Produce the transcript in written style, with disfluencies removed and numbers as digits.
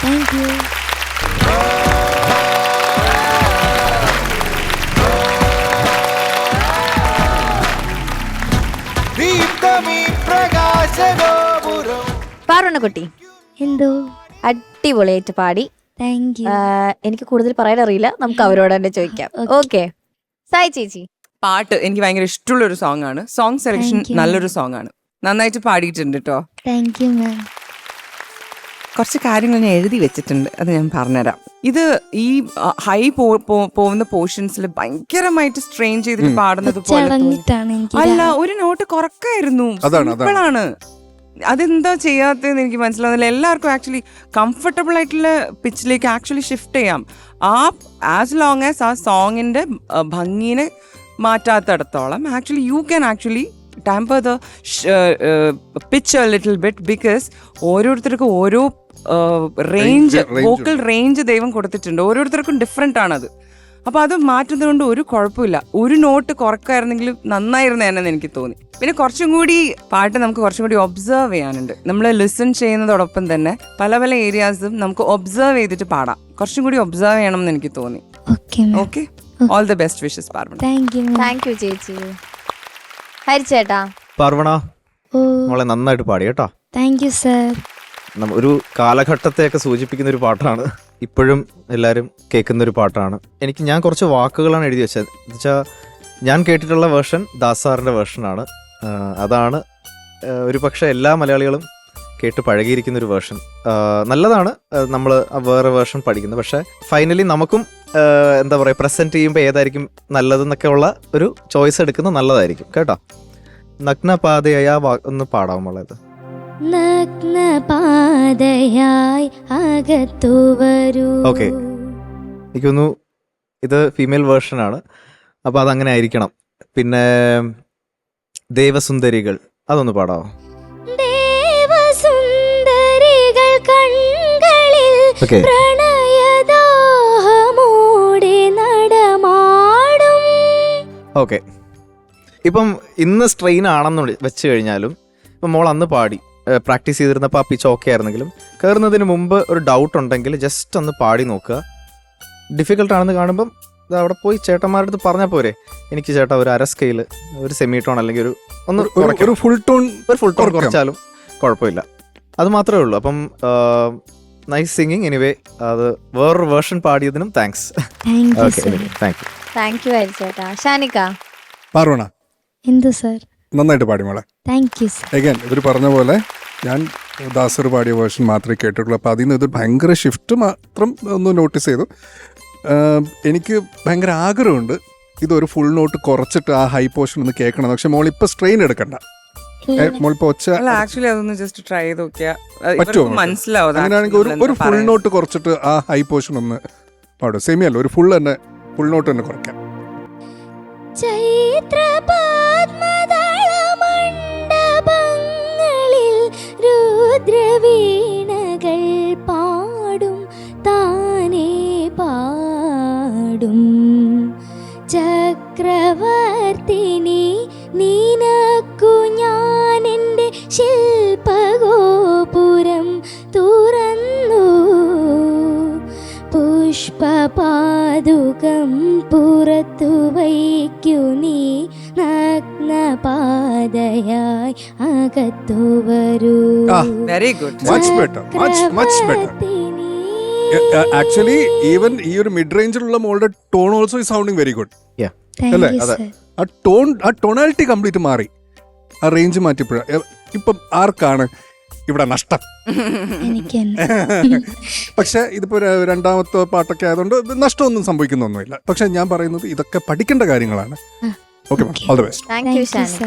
Thank you. പാറുണ്ണക്കുട്ടി എന്തോ അടിപൊളിയായിട്ട് പാടി. Thank you. എനിക്ക് കൂടുതൽ പറയാൻ അറിയില്ല, നമുക്ക് അവരോട് തന്നെ ചോദിക്കാം. ഓക്കെ, സായി ചേച്ചി. പാട്ട് എനിക്ക് ഭയങ്കര ഇഷ്ടമുള്ള ഒരു സോങ് ആണ്. Song selection Thank you. നല്ലൊരു സോങ് ആണ്. നന്നായിട്ട് പാടിയിട്ടുണ്ട് കേട്ടോ. Thank you ma'am. കുറച്ച് കാര്യങ്ങൾ ഞാൻ എഴുതി വെച്ചിട്ടുണ്ട്, അത് ഞാൻ പറഞ്ഞുതരാം. ഇത് ഈ ഹൈ പോകുന്ന പോർഷൻസിൽ ഭയങ്കരമായിട്ട് സ്ട്രെയിൻ ചെയ്തിട്ട് പാടുന്നത് പോലെ തോന്നി. ചടഞ്ഞിട്ടാണ് എനിക്ക് അല്ല, ഒരു നോട്ട് കുറക്കായിരുന്നു. സിമ്പിളാണ്. അതെന്താ ചെയ്യാത്തതെന്ന് എനിക്ക് മനസ്സിലാവുന്നില്ല. എല്ലാവർക്കും ആക്ച്വലി കംഫർട്ടബിൾ ആയിട്ടുള്ള പിച്ചിലേക്ക് ആക്ച്വലി ഷിഫ്റ്റ് ചെയ്യാം. ആസ് ലോങ് ആസ് ആ സോങ്ങിന്റെ ഭംഗിനെ മാറ്റാത്തിടത്തോളം actually you can actually tamper the pitch a little bit, because ഓരോരുത്തർക്കും ഓരോ റേഞ്ച്, വോക്കൽ റേഞ്ച് ദൈവം കൊടുത്തിട്ടുണ്ട്. ഓരോരുത്തർക്കും ഡിഫറെൻ്റ് ആണത്. അപ്പോൾ അത് മാറ്റുന്നതുകൊണ്ട് ഒരു കുഴപ്പമില്ല. ഒരു നോട്ട് കുറക്കായിരുന്നെങ്കിൽ നന്നായിരുന്നേനെന്ന് എനിക്ക് തോന്നി. പിന്നെ കുറച്ചും കൂടി പാട്ട് നമുക്ക് കുറച്ചും കൂടി ഒബ്സർവ് ചെയ്യാനുണ്ട്. നമ്മൾ ലിസൺ ചെയ്യുന്നതോടൊപ്പം തന്നെ പല പല ഏരിയാസും നമുക്ക് ഒബ്സർവ് ചെയ്തിട്ട് പാടാം. കുറച്ചും കൂടി ഒബ്സർവ് ചെയ്യണം എന്ന് എനിക്ക് തോന്നി. Okay, all the best wishes Parvana. Thank you ചേച്ചി. ഹരിച്ചേട്ടാ. പാർവണ മോളെ നന്നായിട്ട് പാടി കേട്ടോ. Thank you sir. ഒരു കാലഘട്ടത്തെയൊക്കെ സൂചിപ്പിക്കുന്ന ഒരു പാട്ടാണ്. ഇപ്പോഴും എല്ലാവരും കേൾക്കുന്ന ഒരു പാട്ടാണ്. ഞാൻ കുറച്ച് വാക്കുകളാണ് എഴുതി വെച്ചത്. എന്നുവെച്ചാൽ ഞാൻ കേട്ടിട്ടുള്ള വേർഷൻ ദാസാറിൻ്റെ വേർഷനാണ്. അതാണ് ഒരു പക്ഷേ എല്ലാ മലയാളികളും കേട്ട് പഴകിയിരിക്കുന്ന ഒരു വേർഷൻ. നല്ലതാണ് നമ്മൾ വേറെ വേർഷൻ പഠിക്കുന്നത്. പക്ഷേ ഫൈനലി നമുക്കും എന്താ പറയുക, പ്രസൻറ്റ് ചെയ്യുമ്പോൾ ഏതായിരിക്കും നല്ലതെന്നൊക്കെ ഉള്ള ഒരു ചോയ്സ് എടുക്കുന്നത് നല്ലതായിരിക്കും കേട്ടോ. നഗ്നപാതയായ ഒന്ന് പാടാമുള്ളത്. നഗ്നപാതയായി അകത്തു വരൂ. ഓക്കെ, എനിക്കൊന്നു ഇത് ഫീമെയിൽ വേർഷനാണ്, അപ്പോൾ അതങ്ങനെ ആയിരിക്കണം. പിന്നെ ദേവസുന്ദരികൾ അതൊന്ന് പാടാമോ? ദേവസുന്ദരികൾ കൺകളിൽ പ്രണയദാഹമോടെ നടമാടും. ഓക്കെ, ഇപ്പം ഇന്ന് സ്ട്രെയിൻ ആണെന്ന് വെച്ച് കഴിഞ്ഞാലും ഇപ്പം മോൾ അന്ന് പാടി പ്രാക്ടീസ് ചെയ്തിരുന്നപ്പോൾ ആ പിച്ച് ഓക്കെ ആയിരുന്നെങ്കിലും കയറുന്നതിന് മുമ്പ് ഒരു ഡൗട്ട് ഉണ്ടെങ്കിൽ ജസ്റ്റ് ഒന്ന് പാടി നോക്കുക. ഡിഫിക്കൽട്ടാണെന്ന് കാണുമ്പം അവിടെ പോയി ചേട്ടന്മാരുടെ അടുത്ത് പറഞ്ഞാൽ പോരെ, എനിക്ക് ചേട്ടാ ഒരു അര സ്കെയിൽ, ഒരു സെമി ടോൺ അല്ലെങ്കിൽ ഒരു ഫുൾ ടോൺ കുറച്ചാലും കുഴപ്പമില്ല. അത് മാത്രമേ ഉള്ളൂ. അപ്പം നൈസ് സിംഗിങ്. എനിവേ അത് വേറൊരു വേർഷൻ പാടിയതിനും താങ്ക്സ്. താങ്ക് യു ഹരിച്ചേട്ടാ. ഷാനിക്ക. പാർവണ എന്തു സർ? നന്നായിട്ട് പാടി മോളെ. Thank you sir. അഗൈൻ ഇവർ പറഞ്ഞ പോലെ ഞാൻ ദാസർ പാടിയ വേർഷൻ മാത്രമേ കേട്ടിട്ടുള്ളൂ. അപ്പോൾ അതിൽ നിന്ന് ഇത് ഭയങ്കര ഷിഫ്റ്റ് മാത്രം ഒന്ന് നോട്ടീസ് ചെയ്തു. എനിക്ക് ഭയങ്കര ആഗ്രഹമുണ്ട് ഇതൊരു ഫുൾ നോട്ട് കുറച്ചിട്ട് ആ ഹൈ പോർഷൻ ഒന്ന് കേൾക്കണം. പക്ഷെ മോളിപ്പോൾ സ്ട്രെയിൻ എടുക്കണ്ട. മോളിപ്പോൾ ഒച്ച ആക്ച്വലി അതൊന്ന് ജസ്റ്റ് ട്രൈ ചെയ്ത് നോക്കിയാൽ പറ്റുമോ? മനസ്സിലാവും. അങ്ങനെയാണെങ്കിൽ ഒരു ഫുൾ നോട്ട് കുറച്ചിട്ട് ആ ഹൈ പോർഷൻ ഒന്ന് പാടും. സെമി അല്ല, ഒരു ഫുൾ നോട്ട് തന്നെ കുറയ്ക്കാം. ചൈത്രപദ്മദളമണ്ഡപങ്ങളിൽ രുദ്രവീണകൾ പാടും, താനേ പാടും. ചക്രവർത്തിനി നിനക്കു ഞാൻ എൻ്റെ ശില്പഗോപുരം തുറന്നു, പുഷ്പപാദുകം പുറത്തു വയ്ക്കു നീ, നഗ്നപാതയായി അകത്തു വരൂ. Very good. Much better. Actually even ഈ ഒരു മിഡ് റേഞ്ചിലുള്ള മോളുടെ tone also is sounding very good അല്ലേ? ആ ടോണാലിറ്റി കംപ്ലീറ്റ് മാറി, ആ റേഞ്ച് മാറ്റിയപ്പോഴാണ്. ഇപ്പം ആർക്കാണ് ഇവിടെ നഷ്ടം? പക്ഷെ ഇതിപ്പോ രണ്ടാമത്തെ പാട്ടൊക്കെ ആയതുകൊണ്ട് നഷ്ടമൊന്നും സംഭവിക്കുന്നൊന്നുമില്ല. പക്ഷെ ഞാൻ പറയുന്നത് ഇതൊക്കെ പഠിക്കേണ്ട കാര്യങ്ങളാണ്. Okay, all the best. Thank you ഷാനിക്ക.